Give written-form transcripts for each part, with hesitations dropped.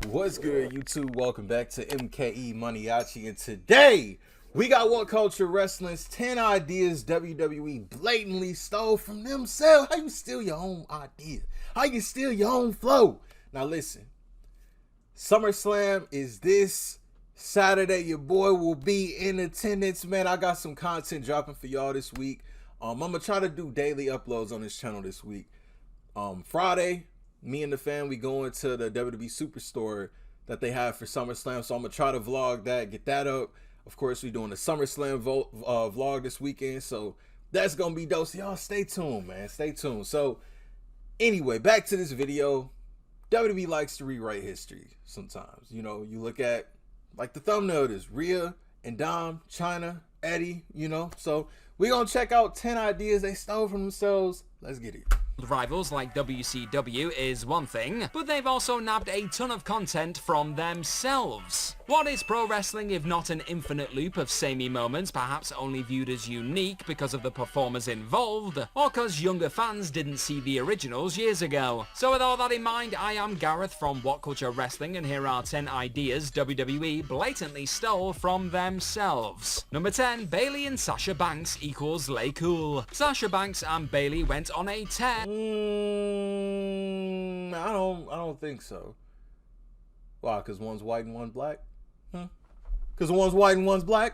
What's good, YouTube? Welcome back to MKE MANIACI, and today we got What Culture Wrestling's 10 ideas WWE blatantly stole from themselves. How you steal your own idea? How you steal your own flow? Now listen, Summerslam is this Saturday. Your boy will be in attendance, man. I got some content dropping for y'all this week. I'm gonna try to do daily uploads on this channel this week. Friday, me and the fam, we going to the WWE Superstore that they have for SummerSlam, so I'm gonna try to vlog that, get that up. Of course, we doing the SummerSlam vlog this weekend, so that's gonna be dope. So y'all stay tuned, man. Stay tuned. So anyway, back to this video. WWE likes to rewrite history sometimes. You know, you look at like the thumbnail of this, Rhea and Dom, China, Eddie, you know. So we gonna check out 10 ideas they stole from themselves. Let's get it. Rivals like WCW is one thing, but they've also nabbed a ton of content from themselves. What is pro wrestling if not an infinite loop of samey moments, perhaps only viewed as unique because of the performers involved, or because younger fans didn't see the originals years ago? So with all that in mind, I am Gareth from What Culture Wrestling, and here are 10 ideas WWE blatantly stole from themselves. Number 10, Bayley and Sasha Banks equals lay cool. Sasha Banks and Bayley went on a tear. I don't think so. Why? Because one's white and one's black? Because one's white and one's black?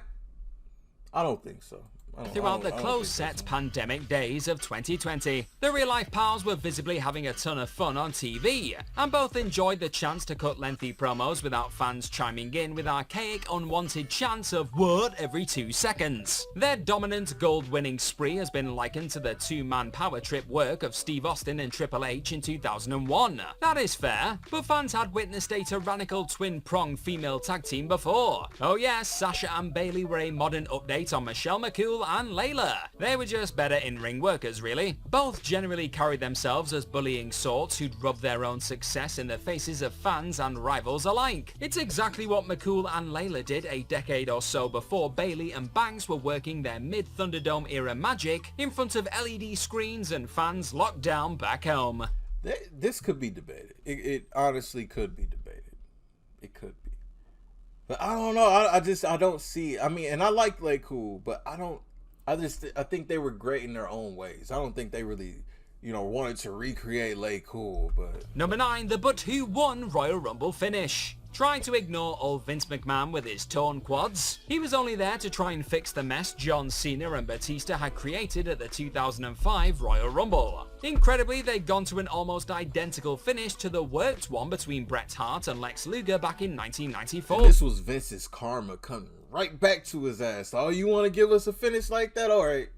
I don't think so. Throughout the close-set pandemic days of 2020, the real-life pals were visibly having a ton of fun on TV, and both enjoyed the chance to cut lengthy promos without fans chiming in with archaic, unwanted chants of "what" every 2 seconds. Their dominant gold-winning spree has been likened to the two-man power trip work of Steve Austin and Triple H in 2001. That is fair, but fans had witnessed a tyrannical twin-pronged female tag team before. Oh yes, Sasha and Bayley were a modern update on Michelle McCool and Layla. They were just better in-ring workers, really. Both generally carried themselves as bullying sorts who'd rub their own success in the faces of fans and rivals alike. It's exactly what McCool and Layla did a decade or so before Bayley and Banks were working their mid-Thunderdome era magic in front of LED screens and fans locked down back home. This could be debated. It honestly could be debated. It could be. But I don't know. I don't see. I mean, and I like Lay Cool, but I think they were great in their own ways. I don't think they really, wanted to recreate Lay Cool, but... Number 9, the But Who Won Royal Rumble finish. Trying to ignore old Vince McMahon with his torn quads, he was only there to try and fix the mess John Cena and Batista had created at the 2005 Royal Rumble. Incredibly, they'd gone to an almost identical finish to the worked one between Bret Hart and Lex Luger back in 1994. And this was Vince's karma coming right back to his ass. Oh, you want to give us a finish like that? All right.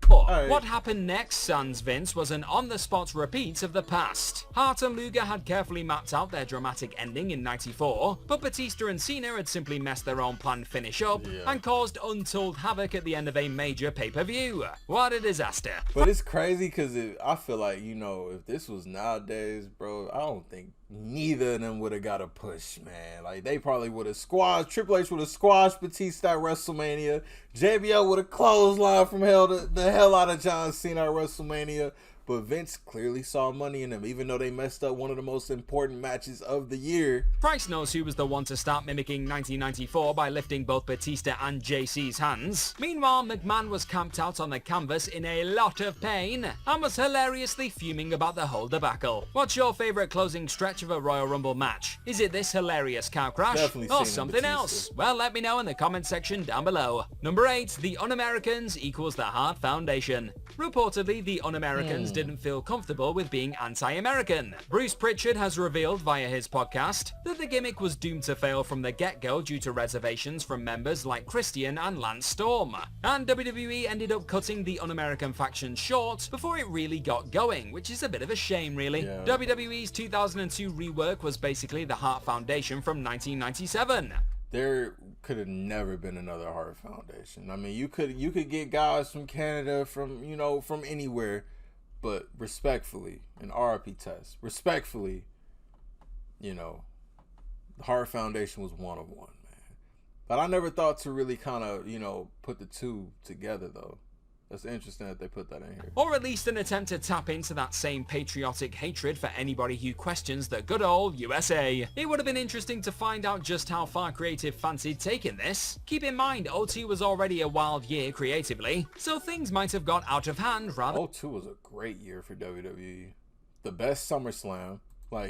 What happened next, sans Vince, was an on-the-spot repeat of the past. Hart and Luger had carefully mapped out their dramatic ending in 94, but Batista and Cena had simply messed their own planned finish up and caused untold havoc at the end of a major pay-per-view. What a disaster. But it's crazy because I feel like, if this was nowadays, bro, I don't think neither of them would have got a push, man. Like, they probably would have squashed, Triple H would have squashed Batista at WrestleMania. JBL would have clotheslined from the hell out of John Cena at WrestleMania. But Vince clearly saw money in them, even though they messed up one of the most important matches of the year. Christ knows who was the one to start mimicking 1994 by lifting both Batista and JC's hands. Meanwhile, McMahon was camped out on the canvas in a lot of pain and was hilariously fuming about the whole debacle. What's your favourite closing stretch of a Royal Rumble match? Is it this hilarious cow crash? Definitely or something else? Well, let me know in the comment section down below. Number 8, the Un-Americans equals the Hart Foundation. Reportedly, the Un-Americans didn't feel comfortable with being anti-American. Bruce Pritchard has revealed via his podcast that the gimmick was doomed to fail from the get-go due to reservations from members like Christian and Lance Storm. And WWE ended up cutting the Un-American faction short before it really got going, which is a bit of a shame, really. Yeah. WWE's 2002 rework was basically the Hart Foundation from 1997. There could have never been another Hart Foundation. I mean, you could get guys from Canada, from anywhere, but respectfully, an RIP test, respectfully, the Hart Foundation was one of one, man. But I never thought to really kind of, put the two together, though. That's interesting that they put that in here. Or at least an attempt to tap into that same patriotic hatred for anybody who questions the good old USA. It would have been interesting to find out just how far creative fancied taking this. Keep in mind, '02 was already a wild year creatively, so things might have got out of hand rather '02 was a great year for WWE. The best SummerSlam.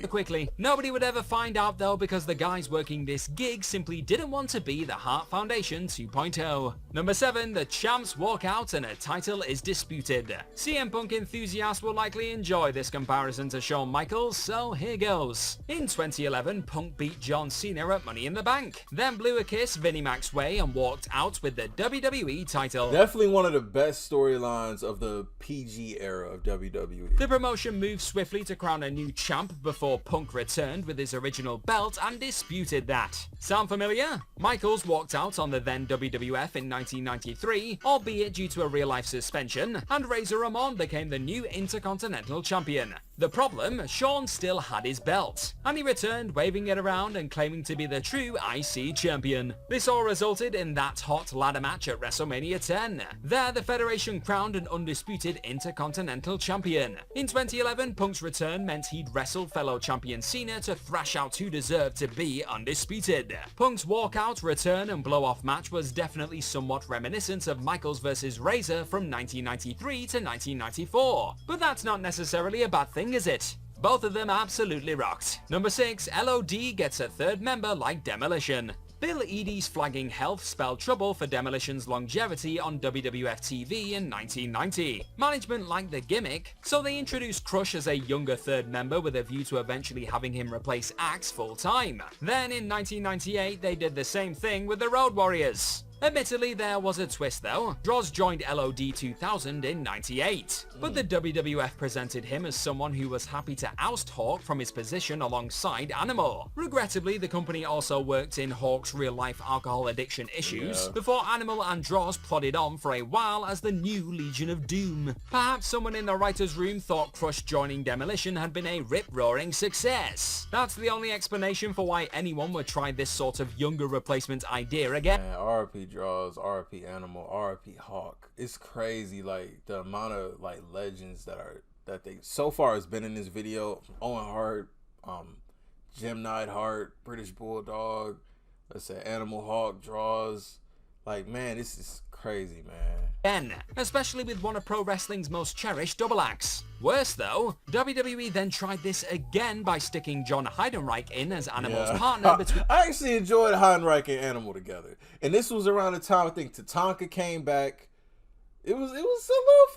Quickly. Nobody would ever find out though, because the guys working this gig simply didn't want to be the Hart Foundation 2.0. Number 7, the champs walk out and a title is disputed. CM Punk enthusiasts will likely enjoy this comparison to Shawn Michaels, so here goes. In 2011, Punk beat John Cena at Money in the Bank, then blew a kiss Vinnie Mac's way and walked out with the WWE title. Definitely one of the best storylines of the PG era of WWE. The promotion moved swiftly to crown a new champ before Punk returned with his original belt and disputed that. Sound familiar? Michaels walked out on the then WWF in 1993, albeit due to a real-life suspension, and Razor Ramon became the new Intercontinental Champion. The problem, Shawn still had his belt, and he returned waving it around and claiming to be the true IC champion. This all resulted in that hot ladder match at WrestleMania 10. There, the Federation crowned an undisputed Intercontinental Champion. In 2011, Punk's return meant he'd wrestled fellow champion Cena to thrash out who deserved to be undisputed. Punk's walkout, return, and blow-off match was definitely somewhat reminiscent of Michaels vs. Razor from 1993 to 1994, but that's not necessarily a bad thing, is it? Both of them absolutely rocked. Number 6, LOD gets a third member like Demolition. Bill Eadie's flagging health spelled trouble for Demolition's longevity on WWF TV in 1990. Management liked the gimmick, so they introduced Crush as a younger third member with a view to eventually having him replace Axe full-time. Then in 1998, they did the same thing with the Road Warriors. Admittedly, there was a twist though. Droz joined LOD 2000 in 98, but the WWF presented him as someone who was happy to oust Hawk from his position alongside Animal. Regrettably, the company also worked in Hawk's real-life alcohol addiction issues before Animal and Droz plodded on for a while as the new Legion of Doom. Perhaps someone in the writer's room thought Crush joining Demolition had been a rip-roaring success. That's the only explanation for why anyone would try this sort of younger replacement idea again. RP Draws, RP Animal, RP Hawk. It's crazy, like the amount of like legends that they so far has been in this video. Owen Hart, Jim Neidhart, British Bulldog, let's say Animal, Hawk, Draws. Like, man, this is crazy, man. Especially with one of pro wrestling's most cherished double acts. Worse though, WWE then tried this again by sticking John Heidenreich in as Animal's partner between... I actually enjoyed Heidenreich and Animal together. And this was around the time I think Tatanka came back. It was a little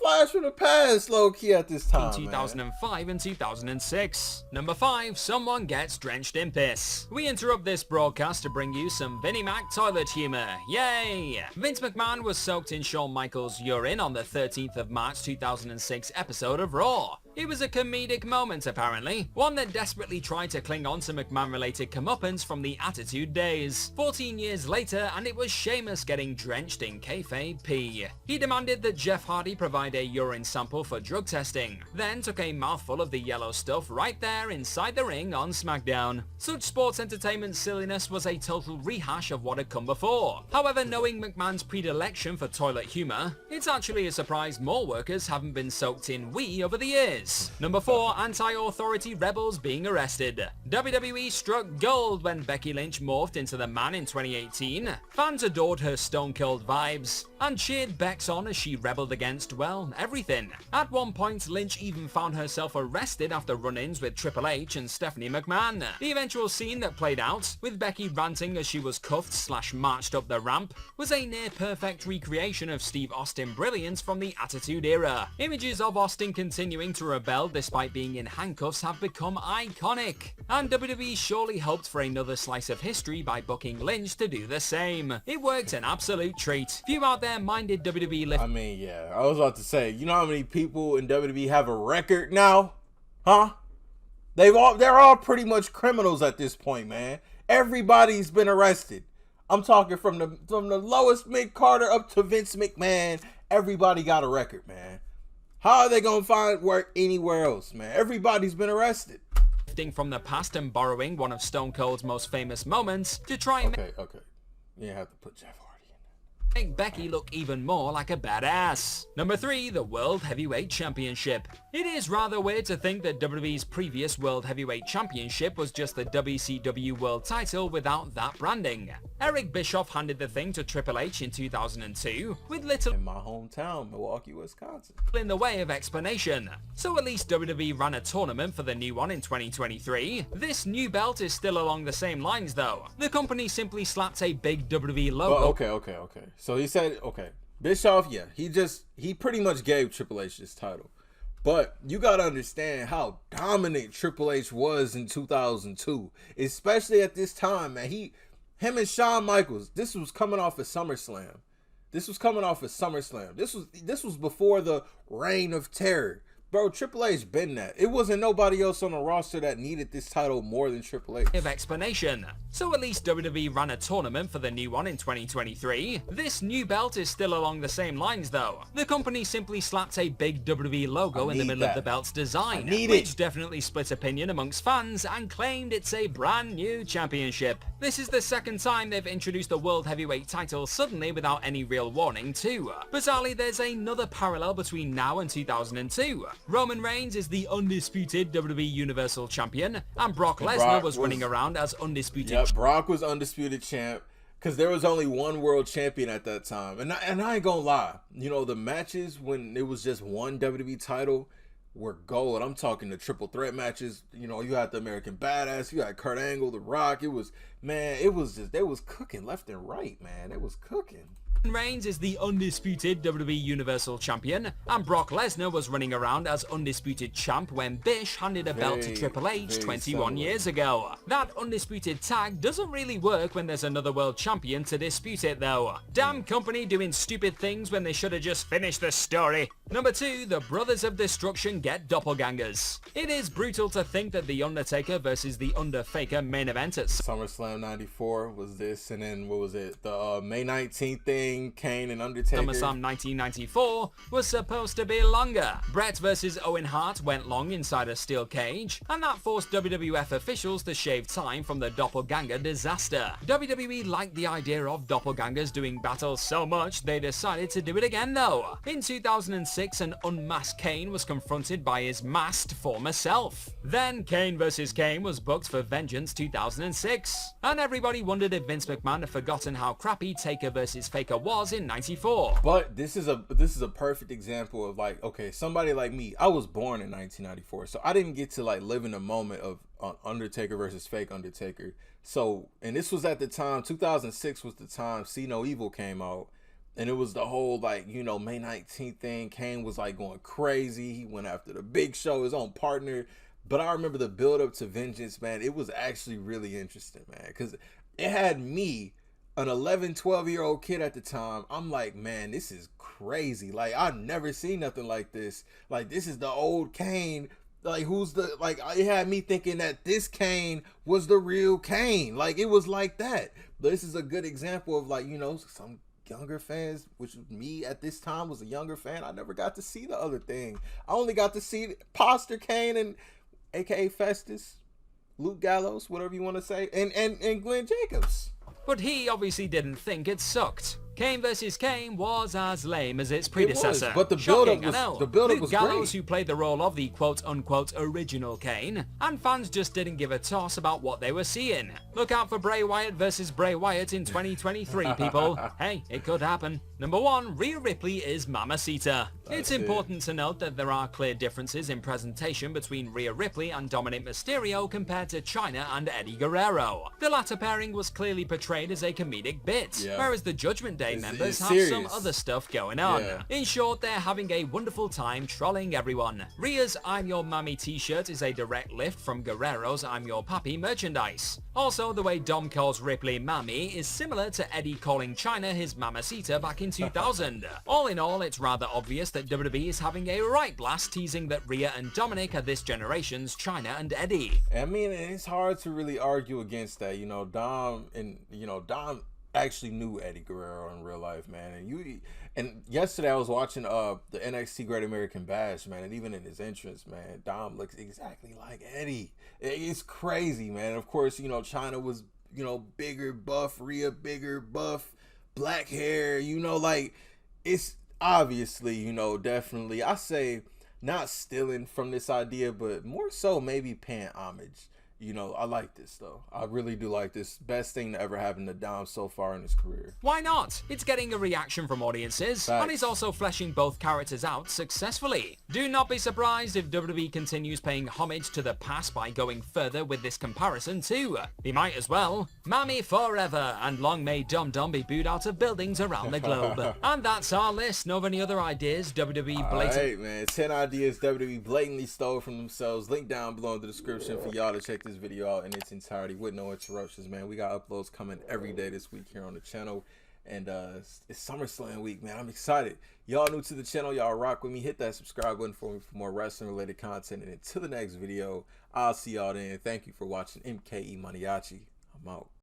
flash from the past, low-key, at this time, 2005 and 2006. Number 5, someone gets drenched in piss. We interrupt this broadcast to bring you some Vinnie Mac toilet humor. Yay! Vince McMahon was soaked in Shawn Michaels' urine on the 13th of March 2006 episode of Raw. It was a comedic moment, apparently, one that desperately tried to cling on to McMahon-related comeuppance from the Attitude days. 14 years later, and it was Sheamus getting drenched in kayfabe pee. He demanded that Jeff Hardy provide a urine sample for drug testing, then took a mouthful of the yellow stuff right there inside the ring on SmackDown. Such sports entertainment silliness was a total rehash of what had come before. However, knowing McMahon's predilection for toilet humor, it's actually a surprise more workers haven't been soaked in wee over the years. Number 4, anti-authority rebels being arrested. WWE struck gold when Becky Lynch morphed into the Man in 2018. Fans adored her Stone Cold vibes and cheered Bex on as she rebelled against, well, everything. At one point, Lynch even found herself arrested after run-ins with Triple H and Stephanie McMahon. The eventual scene that played out, with Becky ranting as she was cuffed/marched up the ramp, was a near-perfect recreation of Steve Austin brilliance from the Attitude Era. Images of Austin continuing to rebel despite being in handcuffs have become iconic, and WWE surely hoped for another slice of history by booking Lynch to do the same. It worked an absolute treat. Few out there minded WWE lift. I mean, yeah, I was about to say, you know how many people in WWE have a record now? Huh? They're all pretty much criminals at this point, man. Everybody's been arrested. I'm talking from the lowest Mick Carter up to Vince McMahon. Everybody got a record, man. How are they gonna find work anywhere else, man? Everybody's been arrested. From the past and borrowing one of Stone Cold's most famous moments to try and... Okay. You have to put Jeff Hardy in there. make Becky look even more like a badass. Number 3, the World Heavyweight Championship. It is rather weird to think that WWE's previous World Heavyweight Championship was just the WCW World title without that branding. Eric Bischoff handed the thing to Triple H in 2002 with little In my hometown, Milwaukee, Wisconsin. in the way of explanation. So at least WWE ran a tournament for the new one in 2023. This new belt is still along the same lines though. The company simply slapped a big WWE logo. Okay. So he said, okay, Bischoff, yeah, he pretty much gave Triple H this title. But you got to understand how dominant Triple H was in 2002, especially at this time, man. Him and Shawn Michaels, this was coming off of SummerSlam. This was before the Reign of Terror. Bro, Triple H been that. It wasn't nobody else on the roster that needed this title more than Triple H. Of explanation. So at least WWE ran a tournament for the new one in 2023. This new belt is still along the same lines though. The company simply slapped a big WWE logo in the middle of the belt's design, which definitely split opinion amongst fans and claimed it's a brand new championship. This is the second time they've introduced the World Heavyweight title suddenly without any real warning too. Bizarrely, there's another parallel between now and 2002. Roman Reigns is the undisputed WWE Universal Champion, and Brock Lesnar was running around as undisputed. Yep, Brock was undisputed champ, because there was only one world champion at that time. And I ain't gonna lie, you know, the matches when it was just one WWE title were gold. I'm talking the triple threat matches. You know, you had the American Badass, you had Kurt Angle, The Rock. It was just, they was cooking left and right, man. It was cooking. Reigns is the undisputed WWE Universal Champion, and Brock Lesnar was running around as undisputed champ when Bish handed a belt to Triple H 21 years ago. That undisputed tag doesn't really work when there's another world champion to dispute it though. Damn company doing stupid things when they should have just finished the story. Number 2, the Brothers of Destruction get doppelgangers. It is brutal to think that The Undertaker versus The Underfaker main event at SummerSlam 94 was this, and then what was it? The May 19th thing, Kane and Undertaker. SummerSlam 1994 was supposed to be longer. Bret versus Owen Hart went long inside a steel cage, and that forced WWF officials to shave time from the doppelganger disaster. WWE liked the idea of doppelgangers doing battle so much they decided to do it again though. In 2006, an unmasked Kane was confronted by his masked former self. Then Kane vs. Kane was booked for Vengeance 2006, and everybody wondered if Vince McMahon had forgotten how crappy Taker vs. Faker was in 94. But this is a perfect example of, like, okay, somebody like me, I was born in 1994, so I didn't get to like live in the moment of Undertaker versus fake Undertaker. So, and this was at the time, 2006 was the time See No Evil came out, and it was the whole, like, you know, May 19th thing. Kane was like going crazy. He went after the Big Show, his own partner. But I remember the build up to Vengeance, man. It was actually really interesting, man, because it had me, an 11, 12-year-old kid at the time. I'm like, man, this is crazy. Like, I've never seen nothing like this. Like, this is the old Kane. Like, who's the, like, it had me thinking that this Kane was the real Kane. Like, it was like that. This is a good example of, like, you know, some younger fans, which me at this time was a younger fan. I never got to see the other thing. I only got to see Poster Kane and aka Festus, Luke Gallows, whatever you want to say, and Glenn Jacobs. But he obviously didn't think it sucked. Kane vs. Kane was as lame as its predecessor. It was, but the build-up was Gallows, great. who played the role of the quote-unquote original Kane, and fans just didn't give a toss about what they were seeing. Look out for Bray Wyatt versus Bray Wyatt in 2023, people. Hey, it could happen. Number 1, Rhea Ripley is Mamacita. It's important to note that there are clear differences in presentation between Rhea Ripley and Dominic Mysterio compared to Chyna and Eddie Guerrero. The latter pairing was clearly portrayed as a comedic bit, whereas the Judgment Day members have some other stuff going on. In short, they're having a wonderful time trolling everyone. Rhea's I'm Your Mommy t-shirt is a direct lift from Guerrero's I'm Your Papi merchandise. Also, the way Dom calls Ripley Mammy is similar to Eddie calling Chyna his Mamacita back in 2000. All in all, it's rather obvious that WWE is having a right blast teasing that Rhea and Dominic are this generation's Chyna and Eddie. I mean, it's hard to really argue against that. You know, Dom actually knew Eddie Guerrero in real life, man. And yesterday I was watching the NXT Great American Bash, man, and even in his entrance, man, Dom looks exactly like Eddie. It's crazy, man. Of course, you know, Chyna was, you know, bigger, buff, Rhea bigger, buff, black hair, you know, like it's obviously, you know, definitely, I say not stealing from this idea, but more so maybe paying homage. You know, I like this though. I really do like this. Best thing to ever happen to Dom so far in his career. Why not? It's getting a reaction from audiences, Facts. and he's also fleshing both characters out successfully. Do not be surprised if WWE continues paying homage to the past by going further with this comparison too. He might as well. Mammy forever, and long may Dum Dum be booed out of buildings around the globe. And that's our list. Know of any other ideas WWE blatantly? Alright, man. 10 ideas WWE blatantly stole from themselves. Link down below in the description for y'all to check this video out in its entirety with no interruptions, man. We got uploads coming every day this week here on the channel, and it's SummerSlam week, man. I'm excited. Y'all new to the channel, y'all rock with me. Hit that subscribe button for me for more wrestling related content, and until the next video, I'll see y'all then. Thank you for watching. MKE MANIACI. I'm out.